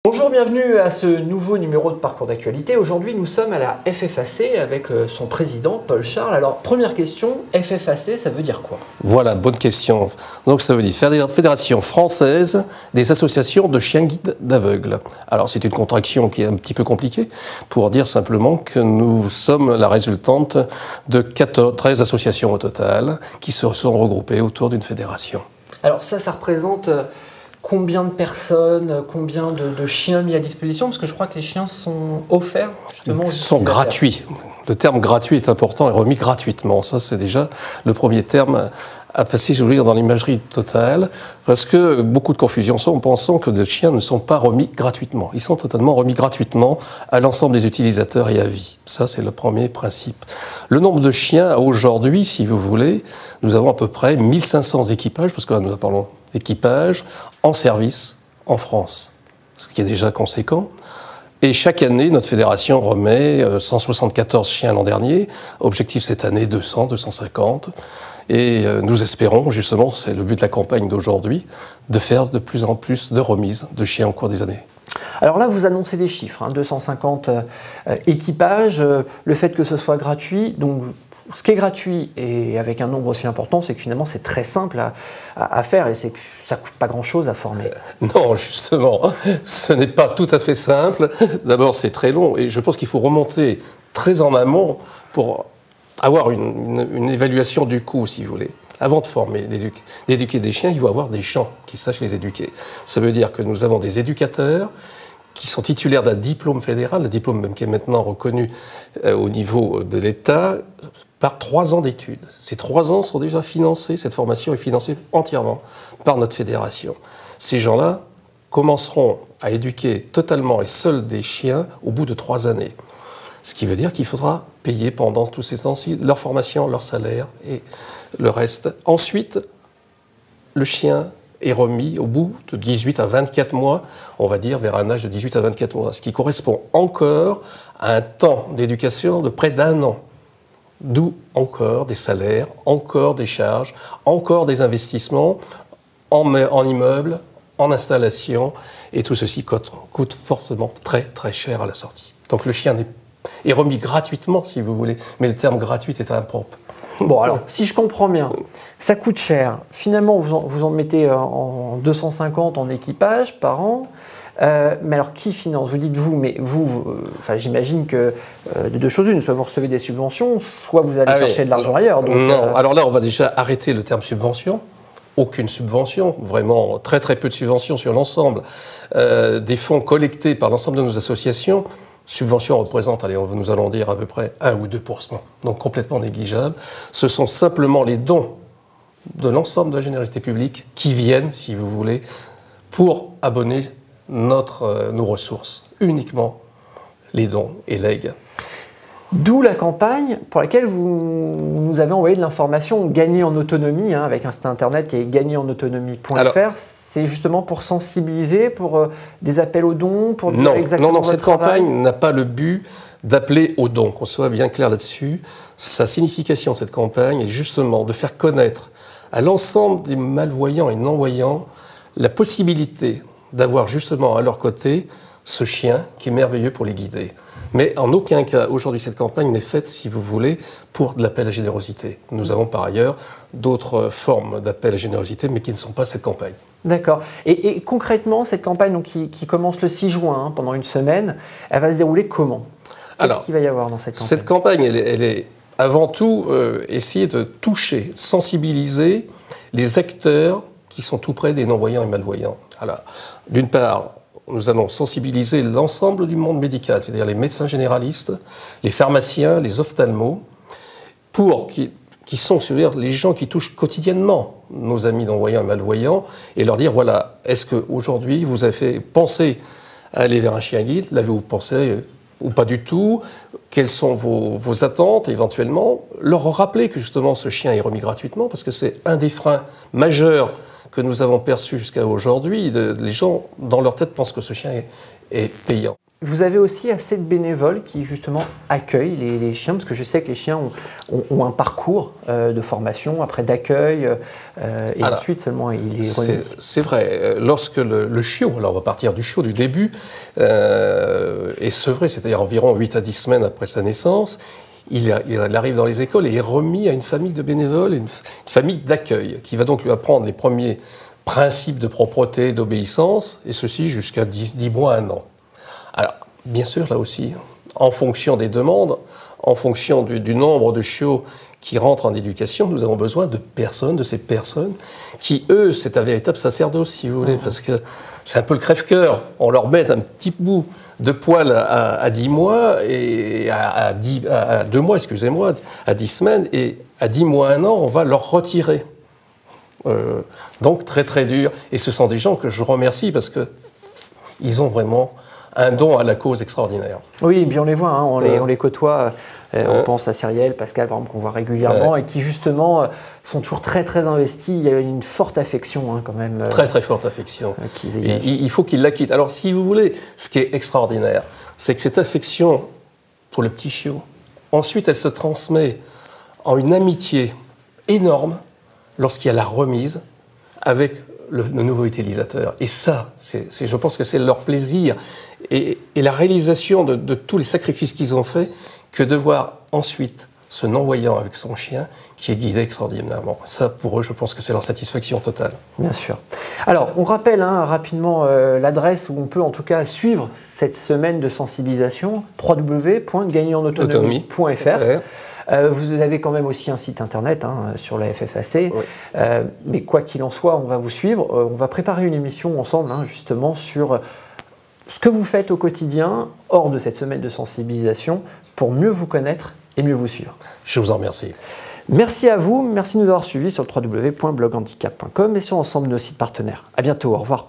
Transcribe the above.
Bonjour, bienvenue à ce nouveau numéro de Parcours d'actualité. Aujourd'hui, nous sommes à la FFAC avec son président, Paul Charles. Alors, première question, FFAC, ça veut dire quoi? Voilà, bonne question. Donc, ça veut dire Fédération française des associations de chiens guides d'aveugles. Alors, c'est une contraction qui est un petit peu compliquée pour dire simplement que nous sommes la résultante de 13 associations au total qui se sont regroupées autour d'une fédération. Alors, ça représente combien de personnes, combien de chiens mis à disposition? Parce que je crois que les chiens sont offerts, justement. Ils sont gratuits. Le terme gratuit est important et remis gratuitement. Ça, c'est déjà le premier terme à passer, je veux dire, dans l'imagerie totale, parce que beaucoup de confusion sont en pensant que les chiens ne sont pas remis gratuitement. Ils sont totalement remis gratuitement à l'ensemble des utilisateurs et à vie. Ça, c'est le premier principe. Le nombre de chiens, aujourd'hui, si vous voulez, nous avons à peu près 1500 équipages, parce que là, nous parlons d'équipages en service en France, ce qui est déjà conséquent. Et chaque année, notre fédération remet 174 chiens l'an dernier. Objectif cette année, 200, 250. Et nous espérons, justement, c'est le but de la campagne d'aujourd'hui, de faire de plus en plus de remises de chiens au cours des années. Alors là, vous annoncez des chiffres, 250 équipages, le fait que ce soit gratuit. Donc, ce qui est gratuit et avec un nombre aussi important, c'est que finalement, c'est très simple à faire et c'est que ça ne coûte pas grand-chose à former. Non, justement, ce n'est pas tout à fait simple. D'abord, c'est très long et je pense qu'il faut remonter très en amont pour avoir une évaluation du coût, si vous voulez. Avant de former, d'éduquer des chiens, il faut avoir des gens qui sachent les éduquer. Ça veut dire que nous avons des éducateurs qui sont titulaires d'un diplôme fédéral, un diplôme même qui est maintenant reconnu au niveau de l'État, par 3 ans d'études. Ces 3 ans sont déjà financés, cette formation est financée entièrement par notre fédération. Ces gens-là commenceront à éduquer totalement et seuls des chiens au bout de 3 années. Ce qui veut dire qu'il faudra payer pendant tous ces temps-ci leur formation, leur salaire et le reste. Ensuite, le chien est remis au bout de 18 à 24 mois, on va dire vers un âge de 18 à 24 mois, ce qui correspond encore à un temps d'éducation de près d'1 an. D'où encore des salaires, encore des charges, encore des investissements en immeubles, en installation, et tout ceci coûte fortement très très cher à la sortie. Donc le chien est remis gratuitement, si vous voulez, mais le terme gratuit est impropre. Bon, alors, si je comprends bien, ça coûte cher. Finalement, vous en mettez en 250 en équipage par an. Mais alors, qui finance? Vous dites vous, mais vous, j'imagine que de deux choses une, soit vous recevez des subventions, soit vous allez chercher de l'argent ailleurs. Donc, non, alors là, on va déjà arrêter le terme subvention. Aucune subvention, vraiment très très peu de subventions sur l'ensemble des fonds collectés par l'ensemble de nos associations. Subvention représente, allez, nous allons dire à peu près 1 ou 2%, donc complètement négligeable. Ce sont simplement les dons de l'ensemble de la générosité publique qui viennent, si vous voulez, pour abonner nos ressources, uniquement les dons et legs. D'où la campagne pour laquelle vous nous avez envoyé de l'information Gagner en autonomie, avec un site internet qui est gagnerenautonomie.fr. C'est justement pour sensibiliser, pour des appels aux dons, pour dire exactement Non, votre cette travail. campagne n'a pas le but d'appeler aux dons, qu'on soit bien clair là-dessus. Sa signification de cette campagne est justement de faire connaître à l'ensemble des malvoyants et non-voyants la possibilité d'avoir justement à leur côté ce chien qui est merveilleux pour les guider. Mais en aucun cas, aujourd'hui, cette campagne n'est faite, si vous voulez, pour de l'appel à générosité. Nous avons par ailleurs d'autres formes d'appel à générosité, mais qui ne sont pas cette campagne. D'accord. Et concrètement, cette campagne donc, qui commence le 6 juin, pendant une semaine, elle va se dérouler comment? Qu'est-ce qu'il va y avoir dans cette campagne? Cette campagne, elle est avant tout essayer de toucher, de sensibiliser les acteurs qui sont tout près des non-voyants et malvoyants. Alors, d'une part, nous allons sensibiliser l'ensemble du monde médical, c'est-à-dire les médecins généralistes, les pharmaciens, les ophtalmos, qui sont les gens qui touchent quotidiennement nos amis non-voyants et malvoyants, et leur dire, voilà, est-ce qu'aujourd'hui vous avez pensé à aller vers un chien guide? L'avez-vous pensé ou pas du tout? Quelles sont vos attentes éventuellement? Leur rappeler que justement ce chien est remis gratuitement, parce que c'est un des freins majeurs que nous avons perçue jusqu'à aujourd'hui, les gens, dans leur tête, pensent que ce chien est payant. Vous avez aussi assez de bénévoles qui justement accueillent les chiens, parce que je sais que les chiens ont un parcours de formation, après d'accueil, et alors, ensuite seulement il est... C'est vrai, lorsque le chiot, alors on va partir du chiot du début, est sevré, c'est-à-dire environ 8 à 10 semaines après sa naissance, il arrive dans les écoles et est remis à une famille de bénévoles, une famille d'accueil, qui va donc lui apprendre les premiers principes de propreté, d'obéissance, et ceci jusqu'à 10 mois, 1 an. Alors, bien sûr, là aussi, en fonction des demandes, en fonction du nombre de chiots qui rentrent en éducation, nous avons besoin de ces personnes qui, eux, c'est un véritable sacerdoce, si vous voulez, parce que c'est un peu le crève-cœur. On leur met un petit bout de poil à 10 mois, et à 2 mois, excusez-moi, à 10 semaines, et à 10 mois, 1 an, on va leur retirer. Donc, très, très dur. Et ce sont des gens que je remercie parce qu'ils ont vraiment un don à la cause extraordinaire. Oui, et puis on les voit, hein, on les côtoie, on pense à Cyrielle, Pascal, par exemple, qu'on voit régulièrement, et qui justement sont toujours très très investis. Il y a une forte affection hein, quand même. Très très forte affection. Et il faut qu'ils la quittent. Alors si vous voulez, ce qui est extraordinaire, c'est que cette affection pour le petit chiot, ensuite elle se transmet en une amitié énorme lorsqu'il y a la remise avec le nouveau utilisateur. Et ça, je pense que c'est leur plaisir et la réalisation de tous les sacrifices qu'ils ont faits que de voir ensuite ce non-voyant avec son chien qui est guidé extraordinairement. Ça, pour eux, je pense que c'est leur satisfaction totale. Bien sûr. Alors, on rappelle rapidement l'adresse où on peut en tout cas suivre cette semaine de sensibilisation, www.gagnerenautonomie.fr. Vous avez quand même aussi un site internet sur la FFAC, oui. Mais quoi qu'il en soit, on va vous suivre. On va préparer une émission ensemble justement sur ce que vous faites au quotidien hors de cette semaine de sensibilisation pour mieux vous connaître et mieux vous suivre. Je vous en remercie. Merci à vous, merci de nous avoir suivis sur le www.bloghandicap.com et sur l'ensemble de nos sites partenaires. À bientôt, au revoir.